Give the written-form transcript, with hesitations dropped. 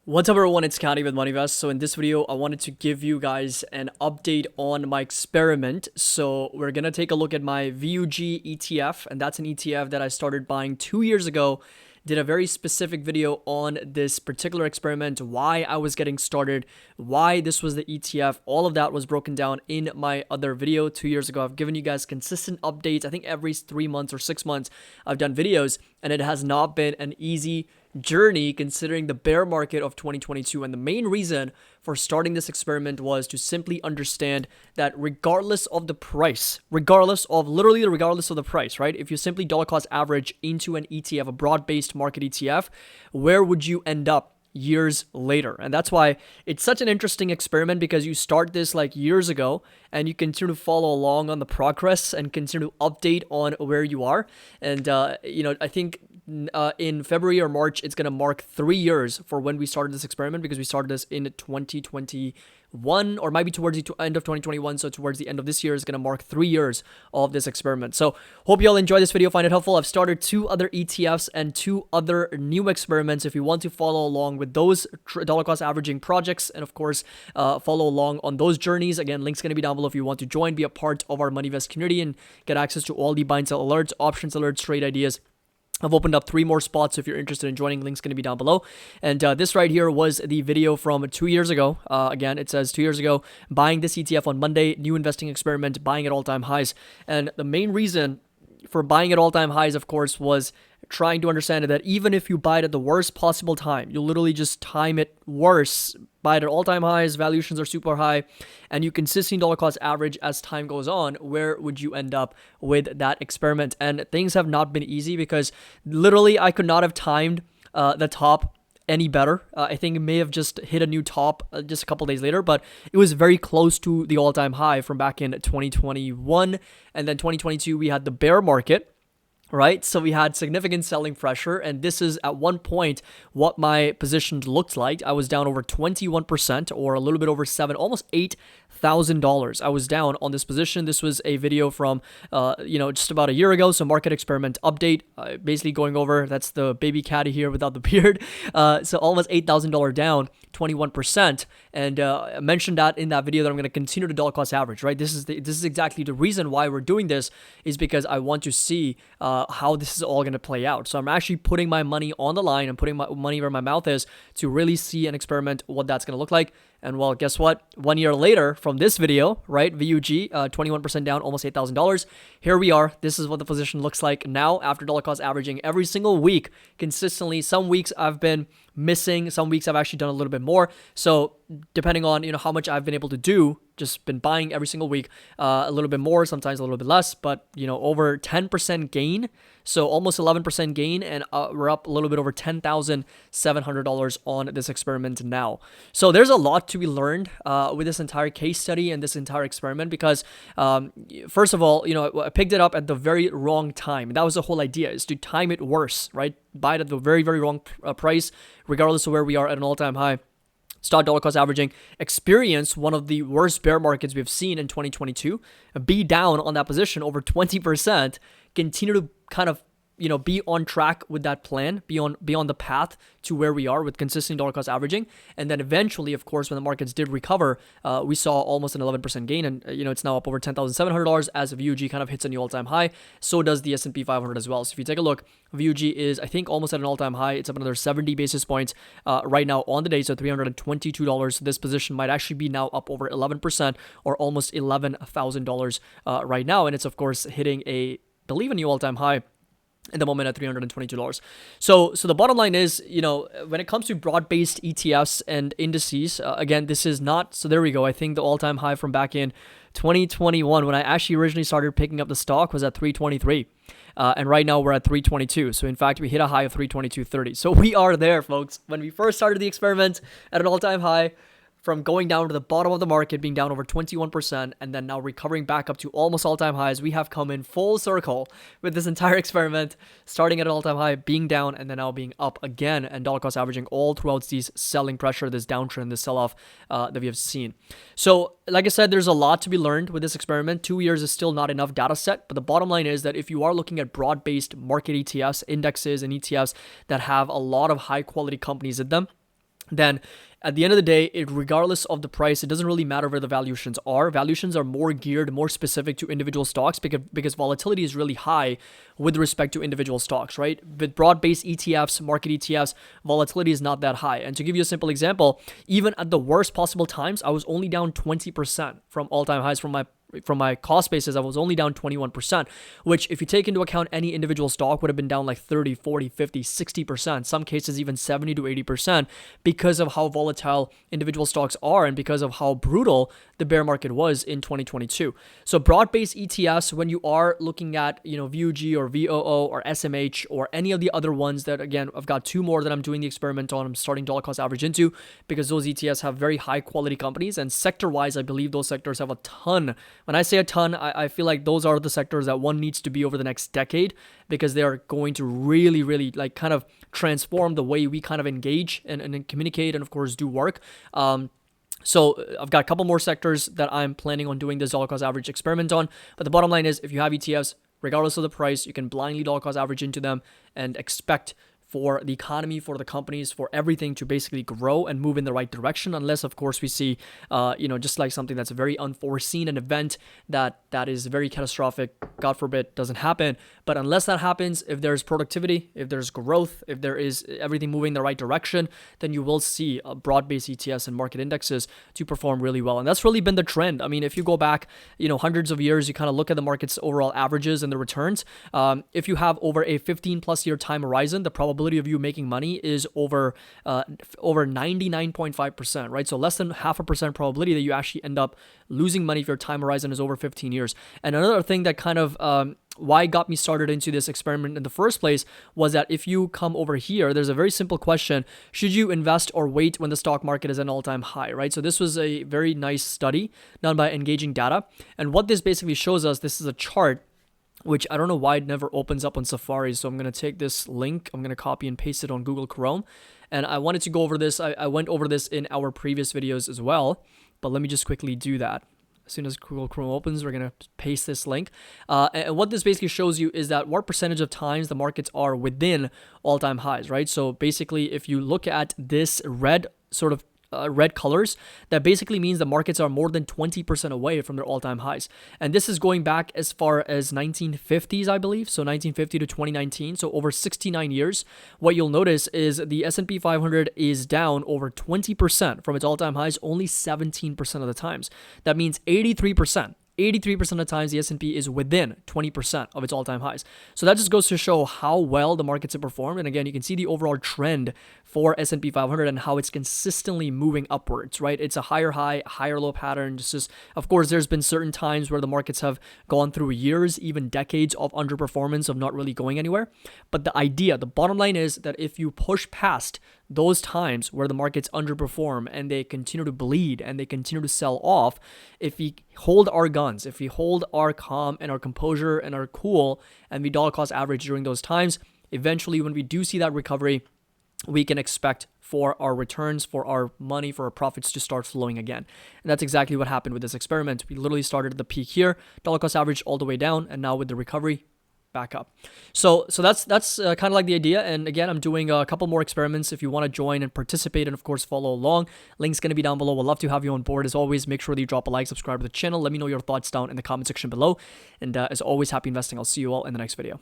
What's up everyone, it's Caddy with MoneyVest. So in this video, I wanted to give you guys an update on my experiment. So we're going to take a look at my VUG ETF, and that's an ETF that I started buying 2 years ago. Did a very specific video on this particular experiment, why I was getting started, why this was the ETF. All of that was broken down in my other video 2 years ago. I've given you guys consistent updates. I think every 3 months or 6 months I've done videos, and it has not been an easy journey considering the bear market of 2022. And the main reason for starting this experiment was to simply understand that regardless of the price, regardless of the price, right? If you simply dollar cost average into an ETF, a broad-based market ETF, where would you end up years later? And that's why it's such an interesting experiment, because you start this like years ago and you continue to follow along on the progress and continue to update on where you are. And I think in February or March, it's going to mark 3 years for when we started this experiment, because we started this in 2021, or maybe towards the end of 2021. So towards the end of this year is going to mark 3 years of this experiment. So hope you all enjoy this video, find it helpful. I've started 2 other ETFs and 2 other new experiments. If you want to follow along with those dollar cost averaging projects, and of course, follow along on those journeys, again, link's going to be down below if you want to join, be a part of our MoneyVest community and get access to all the buy and sell alerts, options alerts, trade ideas. I've opened up 3 more spots, so if you're interested in joining, link's going to be down below. And this right here was the video from 2 years ago. Again, it says 2 years ago, buying this ETF on Monday, new investing experiment, buying at all-time highs. And the main reason for buying at all-time highs, of course, was trying to understand that even if you buy it at the worst possible time, you literally just time it worse, buy it at all-time highs, valuations are super high, and you consistently dollar cost average as time goes on, where would you end up with that experiment? And things have not been easy, because literally I could not have timed the top any better. I think it may have just hit a new top just a couple days later, but it was very close to the all-time high from back in 2021. And then 2022, we had the bear market, right? So we had significant selling pressure, and this is at one point what my position looked like. I was down over 21%, or a little bit over almost $8,000. I was down on this position. This was a video from, just about a year ago. So market experiment update, basically going over, that's the baby caddy here without the beard. So almost $8,000 down, 21%. And I mentioned that in that video that I'm going to continue to dollar cost average, right? This is exactly the reason why we're doing this, is because I want to see how this is all going to play out. So I'm actually putting my money on the line and putting my money where my mouth is to really see and experiment what that's going to look like. And well, guess what? 1 year later from this video, right? VUG, 21% down, almost $8,000. Here we are. This is what the position looks like now after dollar cost averaging every single week consistently. Some weeks I've been missing. Some weeks I've actually done a little bit more. So depending on, how much I've been able to do, just been buying every single week, a little bit more, sometimes a little bit less, but over 10% gain. So almost 11% gain, and we're up a little bit over $10,700 on this experiment now. So there's a lot to be learned with this entire case study and this entire experiment, because first of all, I picked it up at the very wrong time. That was the whole idea, is to time it worse, right? Buy it at the very, very wrong price, regardless of where we are at an all-time high. Start dollar cost averaging, experience one of the worst bear markets we've seen in 2022, be down on that position over 20%, continue to kind of be on track with that plan, be on the path to where we are with consistent dollar cost averaging. And then eventually, of course, when the markets did recover, we saw almost an 11% gain, and it's now up over $10,700 as VUG kind of hits a new all-time high. So does the S&P 500 as well. So if you take a look, VUG is, I think, almost at an all-time high. It's up another 70 basis points right now on the day, so $322. This position might actually be now up over 11%, or almost $11,000 right now, and it's of course hitting a new all-time high in the moment at $322. So the bottom line is, when it comes to broad-based ETFs and indices, again, this is not, so there we go. I think the all-time high from back in 2021, when I actually originally started picking up the stock, was at 323. And right now we're at 322. So in fact, we hit a high of 322.30. So we are there, folks. When we first started the experiment at an all-time high, from going down to the bottom of the market, being down over 21%, and then now recovering back up to almost all-time highs, we have come in full circle with this entire experiment, starting at an all-time high, being down, and then now being up again, and dollar cost averaging all throughout these selling pressure, this downtrend, this sell-off that we have seen. So like I said, there's a lot to be learned with this experiment. 2 years is still not enough data set, but the bottom line is that if you are looking at broad-based market ETFs, indexes, and ETFs that have a lot of high-quality companies in them, then at the end of the day, regardless of the price, it doesn't really matter where the valuations are. Valuations are more geared, more specific to individual stocks because volatility is really high with respect to individual stocks, right? With broad-based ETFs, market ETFs, volatility is not that high. And to give you a simple example, even at the worst possible times, I was only down 20% from all-time highs from my cost basis. I was only down 21%, which if you take into account any individual stock would have been down like 30, 40, 50, 60%, some cases even 70 to 80% because of how volatile individual stocks are and because of how brutal the bear market was in 2022. So broad-based ETFs, when you are looking at, VUG or VOO or SMH or any of the other ones that, again, I've got two more that I'm doing the experiment on, I'm starting dollar cost average into because those ETFs have very high quality companies, and sector-wise, I believe those sectors have a ton. When I say a ton, I feel like those are the sectors that one needs to be over the next decade because they are going to really, really like kind of transform the way we kind of engage and communicate and of course do work. So I've got a couple more sectors that I'm planning on doing this dollar cost average experiment on. But the bottom line is if you have ETFs, regardless of the price, you can blindly dollar cost average into them and expect for the economy, for the companies, for everything to basically grow and move in the right direction, unless of course we see, just like something that's a very unforeseen, an event that is very catastrophic, God forbid, doesn't happen. But unless that happens, if there's productivity, if there's growth, if there is everything moving in the right direction, then you will see broad-based ETFs and market indexes to perform really well. And that's really been the trend. I mean, if you go back, hundreds of years, you kind of look at the market's overall averages and the returns. If you have over a 15 plus year time horizon, the probability of you making money is over 99.5%, right? So less than 0.5% probability that you actually end up losing money if your time horizon is over 15 years. And another thing that kind of why got me started into this experiment in the first place was that if you come over here, there's a very simple question: should you invest or wait when the stock market is at an all-time high, right? So this was a very nice study done by Engaging Data, and what this basically shows us, this is a chart which I don't know why it never opens up on Safari. So I'm going to take this link, I'm going to copy and paste it on Google Chrome. And I wanted to go over this. I went over this in our previous videos as well, but let me just quickly do that. As soon as Google Chrome opens, we're going to paste this link. And what this basically shows you is that what percentage of times the markets are within all-time highs, right? So basically, if you look at this red colors, that basically means the markets are more than 20% away from their all-time highs. And this is going back as far as 1950s, I believe. So 1950 to 2019. So over 69 years. What you'll notice is the S&P 500 is down over 20% from its all-time highs only 17% of the times. That means 83% of the times the S&P is within 20% of its all-time highs. So that just goes to show how well the markets have performed. And again, you can see the overall trend for S&P 500 and how it's consistently moving upwards, right? It's a higher high, higher low pattern. Of course, there's been certain times where the markets have gone through years, even decades of underperformance, of not really going anywhere. But the bottom line is that if you push past those times where the markets underperform and they continue to bleed and they continue to sell off, if we hold our guns, if we hold our calm and our composure and our cool, and we dollar cost average during those times, eventually when we do see that recovery, we can expect for our returns, for our money, for our profits to start flowing again. And that's exactly what happened with this experiment. We literally started at the peak here, dollar cost average all the way down, and now with the recovery, back up. So that's kind of like the idea. And again, I'm doing a couple more experiments. If you want to join and participate and of course follow along, link's going to be down below. We'd love to have you on board. As always, make sure that you drop a like, subscribe to the channel. Let me know your thoughts down in the comment section below. And as always, happy investing. I'll see you all in the next video.